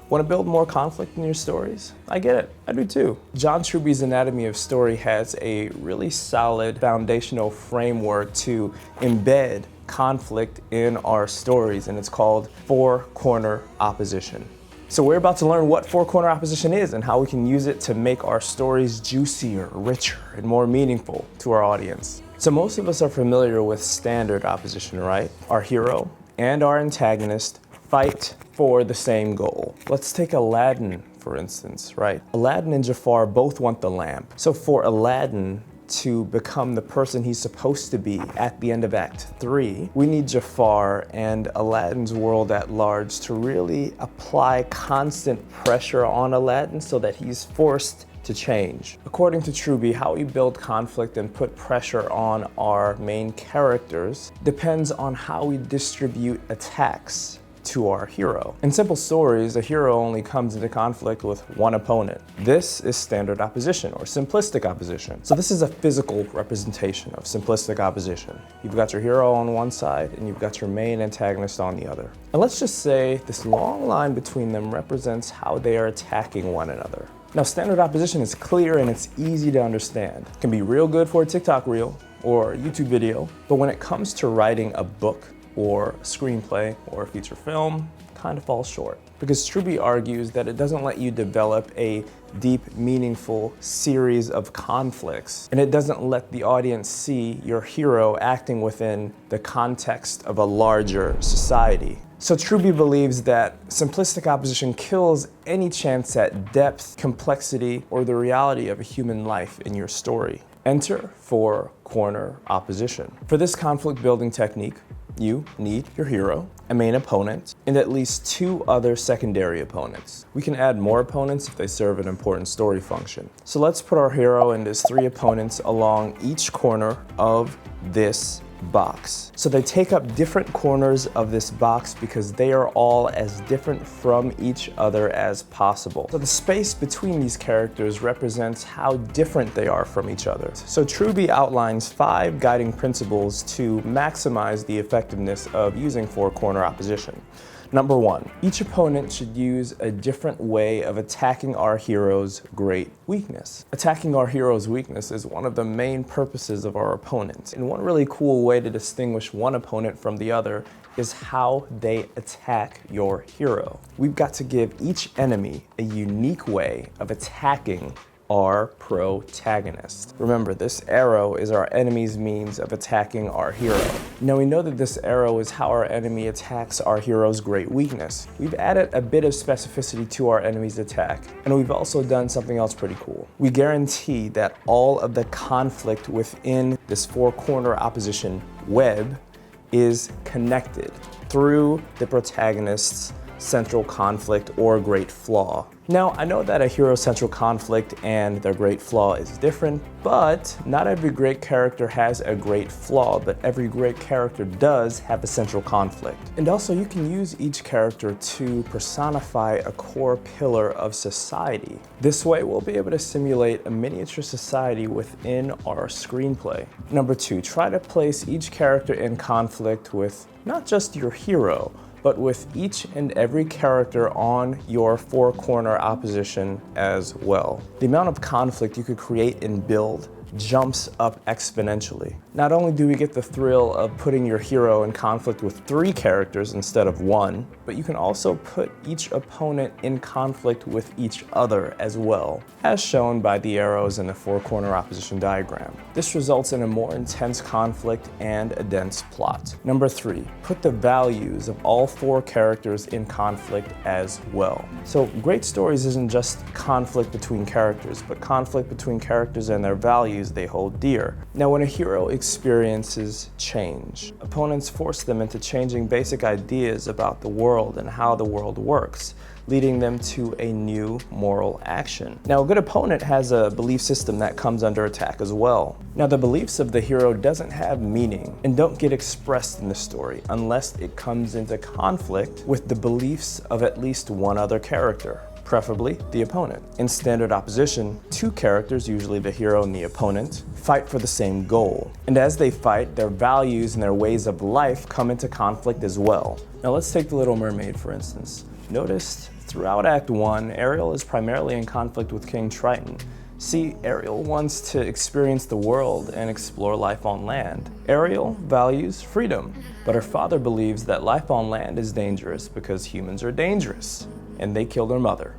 Want to build more conflict in your stories? I get it, I do too. John Truby's Anatomy of Story has a really solid foundational framework to embed conflict in our stories, and it's called four-corner opposition. So we're about to learn what four-corner opposition is and how we can use it to make our stories juicier, richer, and more meaningful to our audience. So most of us are familiar with standard opposition, right? Our hero and our antagonist fight for the same goal. Let's take Aladdin, for instance, right? Aladdin and Jafar both want the lamp. So for Aladdin to become the person he's supposed to be at the end of Act 3, we need Jafar and Aladdin's world at large to really apply constant pressure on Aladdin so that he's forced to change. According to Truby, how we build conflict and put pressure on our main characters depends on how we distribute attacks to our hero. In simple stories, a hero only comes into conflict with one opponent. This is standard opposition or simplistic opposition. So this is a physical representation of simplistic opposition. You've got your hero on one side and you've got your main antagonist on the other. And let's just say this long line between them represents how they are attacking one another. Now, standard opposition is clear and it's easy to understand. It can be real good for a TikTok reel or a YouTube video, but when it comes to writing a book or a screenplay or a feature film, kind of falls short. Because Truby argues that it doesn't let you develop a deep, meaningful series of conflicts, and it doesn't let the audience see your hero acting within the context of a larger society. So Truby believes that simplistic opposition kills any chance at depth, complexity, or the reality of a human life in your story. Enter four-corner opposition. For this conflict building technique, you need your hero, a main opponent, and at least two other secondary opponents. We can add more opponents if they serve an important story function. So let's put our hero and his three opponents along each corner of this box. So they take up different corners of this box because they are all as different from each other as possible. So the space between these characters represents how different they are from each other. So Truby outlines 5 guiding principles to maximize the effectiveness of using four-corner opposition. Number 1, each opponent should use a different way of attacking our hero's great weakness. Attacking our hero's weakness is one of the main purposes of our opponent. And one really cool way to distinguish one opponent from the other is how they attack your hero. We've got to give each enemy a unique way of attacking our protagonist. Remember, this arrow is our enemy's means of attacking our hero. Now we know that this arrow is how our enemy attacks our hero's great weakness. We've added a bit of specificity to our enemy's attack, and we've also done something else pretty cool. We guarantee that all of the conflict within this four-corner opposition web is connected through the protagonist's central conflict or great flaw. Now, I know that a hero's central conflict and their great flaw is different, but not every great character has a great flaw, but every great character does have a central conflict. And also, you can use each character to personify a core pillar of society. This way, we'll be able to simulate a miniature society within our screenplay. Number 2, try to place each character in conflict with not just your hero, but with each and every character on your four-corner opposition as well. The amount of conflict you could create and build jumps up exponentially. Not only do we get the thrill of putting your hero in conflict with 3 characters instead of 1, but you can also put each opponent in conflict with each other as well, as shown by the arrows in the four-corner opposition diagram. This results in a more intense conflict and a dense plot. Number 3, put the values of all 4 characters in conflict as well. So great stories isn't just conflict between characters, but conflict between characters and their values they hold dear. Now, when a hero experiences change, opponents force them into changing basic ideas about the world and how the world works, leading them to a new moral action. Now, a good opponent has a belief system that comes under attack as well. Now, the beliefs of the hero doesn't have meaning and don't get expressed in the story unless it comes into conflict with the beliefs of at least one other character, preferably the opponent. In standard opposition, 2 characters, usually the hero and the opponent, fight for the same goal. And as they fight, their values and their ways of life come into conflict as well. Now let's take The Little Mermaid, for instance. Notice Throughout Act 1, Ariel is primarily in conflict with King Triton. See, Ariel wants to experience the world and explore life on land. Ariel values freedom, but her father believes that life on land is dangerous because humans are dangerous, and they killed her mother.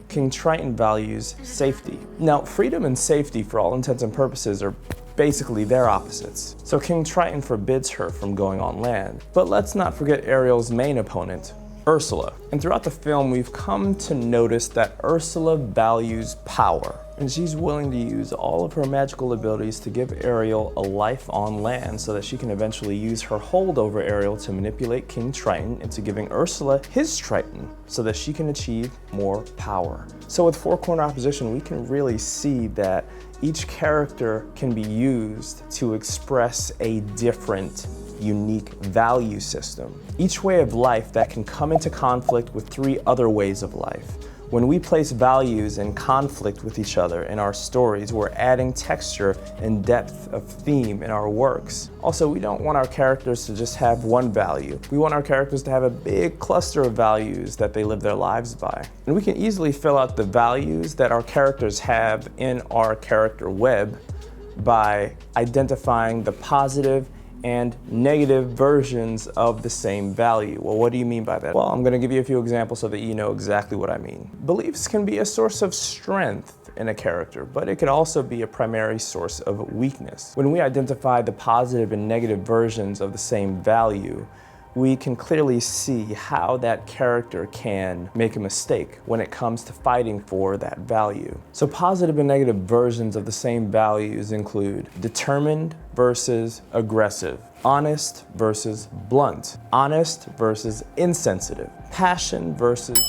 King Triton values safety. Now, freedom and safety, for all intents and purposes, are basically their opposites. So King Triton forbids her from going on land. But let's not forget Ariel's main opponent, Ursula. And throughout the film, we've come to notice that Ursula values power, and she's willing to use all of her magical abilities to give Ariel a life on land so that she can eventually use her hold over Ariel to manipulate King Triton into giving Ursula his Triton so that she can achieve more power. So with Four Corner Opposition, we can really see that each character can be used to express a different, unique value system. Each way of life that can come into conflict with three other ways of life. When we place values in conflict with each other in our stories, we're adding texture and depth of theme in our works. Also, we don't want our characters to just have one value. We want our characters to have a big cluster of values that they live their lives by. And we can easily fill out the values that our characters have in our character web by identifying the positive and negative versions of the same value. Well, what do you mean by that? Well, I'm gonna give you a few examples so that you know exactly what I mean. Beliefs can be a source of strength in a character, but it could also be a primary source of weakness. When we identify the positive and negative versions of the same value, we can clearly see how that character can make a mistake when it comes to fighting for that value. So positive and negative versions of the same values include determined versus aggressive, honest versus blunt, honest versus insensitive, passion versus...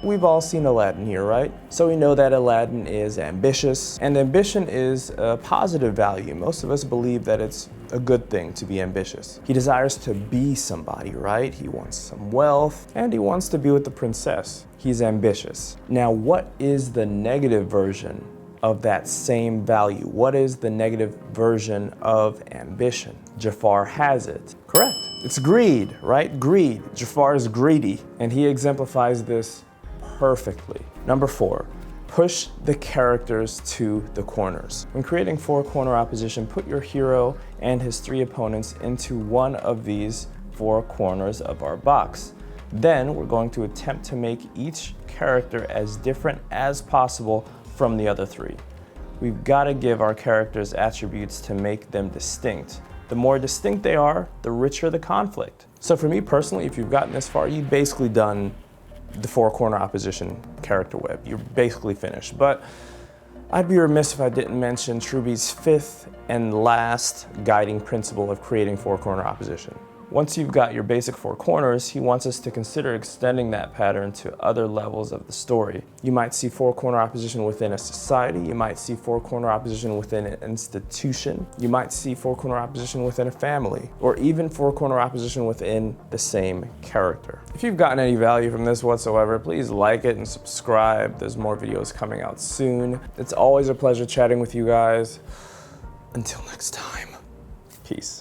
We've all seen Aladdin here, right? So we know that Aladdin is ambitious, and ambition is a positive value. Most of us believe that it's a good thing to be ambitious. He desires to be somebody, right? He wants some wealth, and he wants to be with the princess. He's ambitious. Now, what is the negative version of that same value? What is the negative version of ambition? Jafar has it. Correct. It's greed, right? Greed. Jafar is greedy, and he exemplifies this perfectly. Number 4, push the characters to the corners. When creating Four Corner Opposition, put your hero and his 3 opponents into one of these 4 corners of our box. Then we're going to attempt to make each character as different as possible from the other 3. We've got to give our characters attributes to make them distinct. The more distinct they are, the richer the conflict. So for me personally, if you've gotten this far, you've basically done the Four Corner Opposition character web. You're basically finished. But I'd be remiss if I didn't mention Truby's 5th and last guiding principle of creating Four Corner Opposition. Once you've got your basic 4 corners, he wants us to consider extending that pattern to other levels of the story. You might see 4 corner opposition within a society, you might see 4 corner opposition within an institution, you might see 4 corner opposition within a family, or even 4 corner opposition within the same character. If you've gotten any value from this whatsoever, please like it and subscribe. There's more videos coming out soon. It's always a pleasure chatting with you guys. Until next time, peace.